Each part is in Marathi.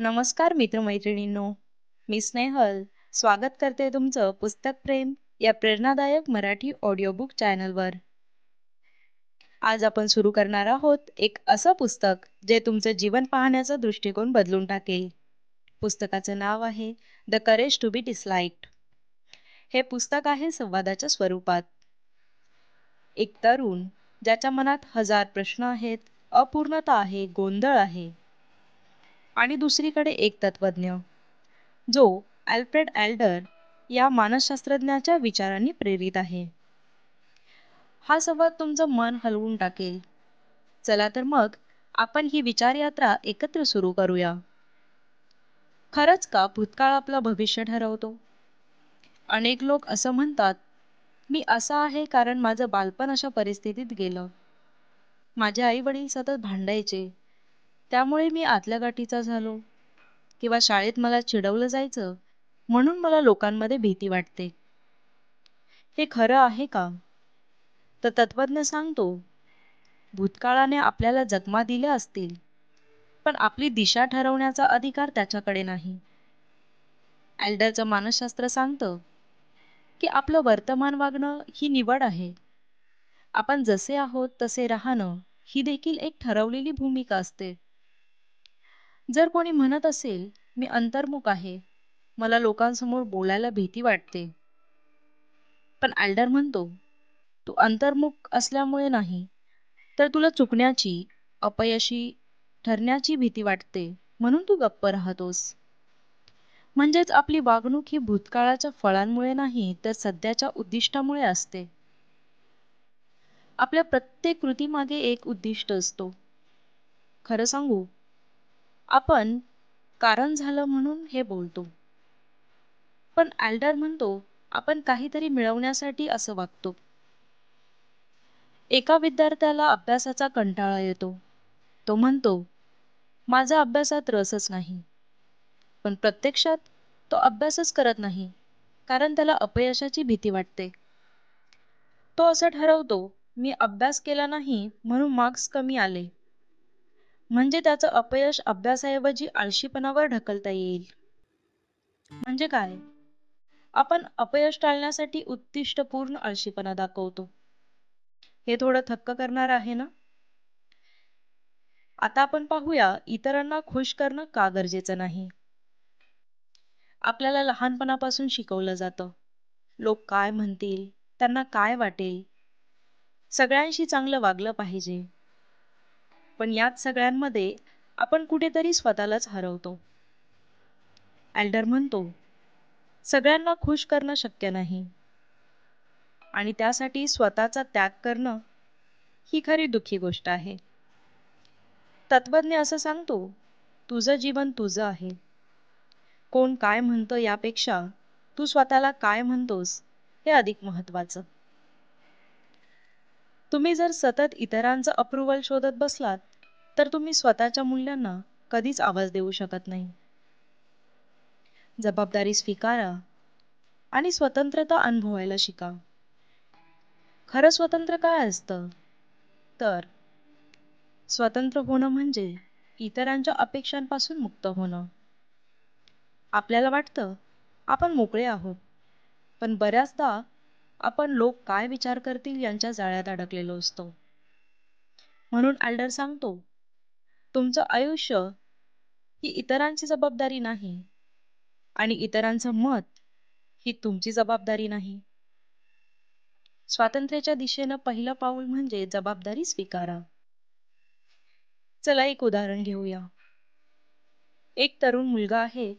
नमस्कार मित्रमैत्रिणींनो, मी स्नेहल स्वागत करते तुमचं पुस्तक प्रेम या प्रेरणादायक मराठी ऑडिओबुक चॅनलवर. आज आपण सुरू करणार आहोत एक असं पुस्तक जे तुमचं जीवन पाहण्याचा दृष्टिकोन बदलून टाकेल. पुस्तकाचं नाव आहे the courage to be disliked. हे पुस्तक आहे संवादाच्या स्वरूपात. एक तरुण ज्याच्या मनात हजार प्रश्न आहेत, अपूर्णता आहे, गोंधळ आहे, आणि दुसरीकडे एक तत्वज्ञ जो अल्फ्रेड एल्डर या मानसशास्त्रज्ञाच्या विचारांनी प्रेरित आहे. हा संवाद तुमचं मन हलवून टाकेल. चला तर मग आपण ही विचारयात्रा एकत्र सुरू करूया. खरंच का भूतकाळ आपलं भविष्य ठरवतो? अनेक लोक असं म्हणतात, मी असा आहे कारण माझं बालपण अशा परिस्थितीत गेलं. माझे आई वडील सतत भांडायचे, त्यामुळे मी आतल्या गाठीचा झालो. किंवा शाळेत मला चिडवलं जायचं म्हणून मला लोकांमध्ये भीती वाटते. हे खरं आहे का? तर तत्वज्ञ सांगतो, भूतकाळाने आपल्याला जखमा दिल्या असतील, पण आपली दिशा ठरवण्याचा अधिकार त्याच्याकडे नाही. एल्डरचं मानसशास्त्र सांगतं की आपलं वर्तमान वागणं ही निवड आहे. आपण जसे आहोत तसे राहणं ही देखील एक ठरवलेली भूमिका असते. जर कोणी म्हणत असेल, मी अंतर्मुख आहे, मला लोकांसमोर बोलायला भीती वाटते, पण एल्डर म्हणतो, तू अंतर्मुख असल्यामुळे नाही, तर तुला चुकण्याची, अपयशी ठरण्याची भीती वाटते, म्हणून तू गप्प राहतोस. म्हणजेच आपली वागणूक ही भूतकाळाच्या फळांमुळे नाही, तर सध्याच्या उद्दिष्टामुळे असते. आपल्या प्रत्येक कृतीमागे एक उद्दिष्ट असतो. खरं सांगू, आपण कारण झालं म्हणून हे बोलतो, पण एल्डर म्हणतो, आपण काहीतरी मिळवण्यासाठी असं वागतो. एका विद्यार्थ्याला अभ्यासाचा कंटाळा येतो. तो म्हणतो, माझा अभ्यासात रसच नाही. पण प्रत्यक्षात तो अभ्यासच करत नाही, कारण त्याला अपयशाची भीती वाटते. तो असं ठरवतो, मी अभ्यास केला नाही म्हणून मार्क्स कमी आले. म्हणजे त्याचं अपयश अभ्यासाऐवजी आळशीपणावर ढकलता येईल. म्हणजे काय? आपण अपयश टाळण्यासाठी उद्दिष्टपूर्ण आळशीपणा दाखवतो. हे थोडं थक्क करणार आहे ना? आता आपण पाहूया इतरांना खुश करणं का गरजेचं नाही. आपल्याला लहानपणापासून शिकवलं जातं, लोक काय म्हणतील, त्यांना काय वाटेल, सगळ्यांशी चांगलं वागलं पाहिजे. पण यात सगळ्यांमध्ये आपण कुठेतरी स्वतःलाच हरवतो. एल्डर म्हणतो, सगळ्यांना खुश करणं शक्य नाही, आणि त्यासाठी स्वतःचा त्याग करणं ही खरी दुःखी गोष्ट आहे. तत्वज्ञ असं सांगतो, तुझं जीवन तुझं आहे. कोण काय म्हणतं यापेक्षा तू स्वतःला काय म्हणतोस हे अधिक महत्वाचं. तुम्ही जर सतत इतरांचं अप्रूव्हल शोधत बसलात, तर तुम्ही स्वतःच्या मूल्यांना कधीच आवाज देऊ शकत नाही. जबाबदारी स्वीकारा आणि स्वतंत्रता अनुभवायला शिका. खरं स्वतंत्र काय असतं? तर स्वतंत्र होणं म्हणजे इतरांच्या अपेक्षांपासून मुक्त होणं. आपल्याला वाटतं आपण मोकळे आहोत, पण बऱ्याचदा आपण लोक काय विचार करतील यांच्या जाळ्यात अडकलेलो असतो. म्हणून एल्डर सांगतो, तुमचं आयुष्य ही इतरांची जबाबदारी नाही, आणि इतरांचं मत ही तुमची जबाबदारी नाही. स्वातंत्र्याच्या दिशेनं पहिलं पाऊल म्हणजे जबाबदारी स्वीकारा. चला एक उदाहरण घेऊया. एक तरुण मुलगा आहे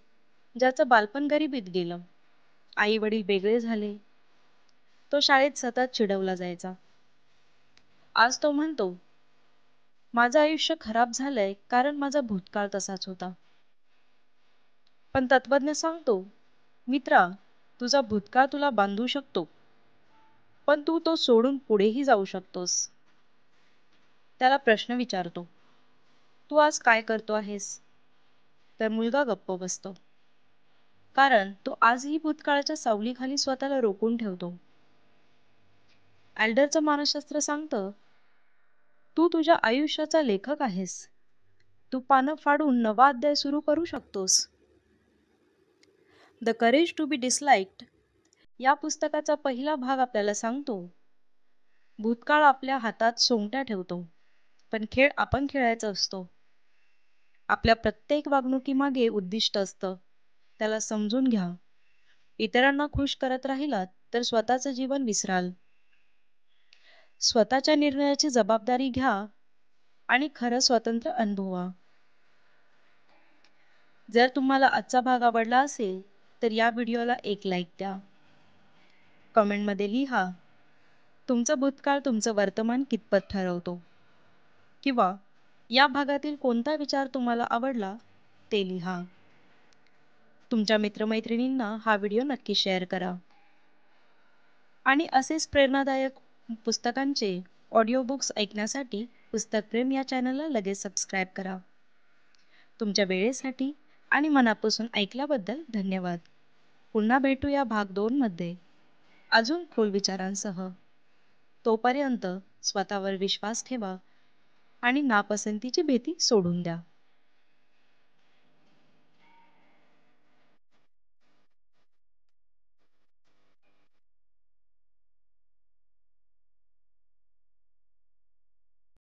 ज्याचं बालपण गरिबीत गेलं. आई वडील वेगळे झाले. तो शाळेत सतत चिडवला जायचा. आज तो म्हणतो, माझं आयुष्य खराब झालंय कारण माझा भूतकाळ तसाच होता. पण तत्वज्ञ सांगतो, मित्रा, तुझा भूतकाळ तुला बांधू शकतो, पण तू तो सोडून पुढेही जाऊ शकतोस. त्याला प्रश्न विचारतो, तू आज काय करतो आहेस? तर मुलगा गप्प बसतो, कारण तो आजही भूतकाळाच्या सावलीखाली स्वतःला रोखून ठेवतो. एल्डरचं मानसशास्त्र सांगतं, तू तुझ्या आयुष्याचा लेखक आहेस. तू पानं फाडून नवा अध्याय सुरू करू शकतोस. The courage to be disliked या पुस्तकाचा पहिला भाग आपल्याला सांगतो, भूतकाळ आपल्या हातात सोंगट्या ठेवतो, पण खेळ आपण खेळायचा असतो. आपल्या प्रत्येक वागणुकीमागे उद्दिष्ट असतं, त्याला समजून घ्या. इतरांना खुश करत राहिलात तर स्वतःचं जीवन विसराल. स्वतःच्या निर्णयाची जबाबदारी घ्या आणि खरं स्वातंत्र्य अनुभवा. जर तुम्हाला आजचा भाग आवडला असेल तर या व्हिडिओला एक लाईक द्या. कमेंटमध्ये लिहा, तुमचं भूतकाळ तुमचं वर्तमान कितपत ठरवतो, किंवा या भागातील कोणता विचार तुम्हाला आवडला ते लिहा. तुमच्या मित्रमैत्रिणींना हा व्हिडिओ नक्की शेअर करा. आणि असेच प्रेरणादायक पुस्तकांचे ऑडिओ बुक्स ऐकण्यासाठी पुस्तक प्रेम या चॅनलला लगेच सबस्क्राईब करा. तुमच्या वेळेसाठी आणि मनापासून ऐकल्याबद्दल धन्यवाद. पुन्हा भेटूया भाग 2 मध्ये अजून खोल विचारांसह. तोपर्यंत स्वतःवर विश्वास ठेवा आणि नापसंतीची भीती सोडून द्या.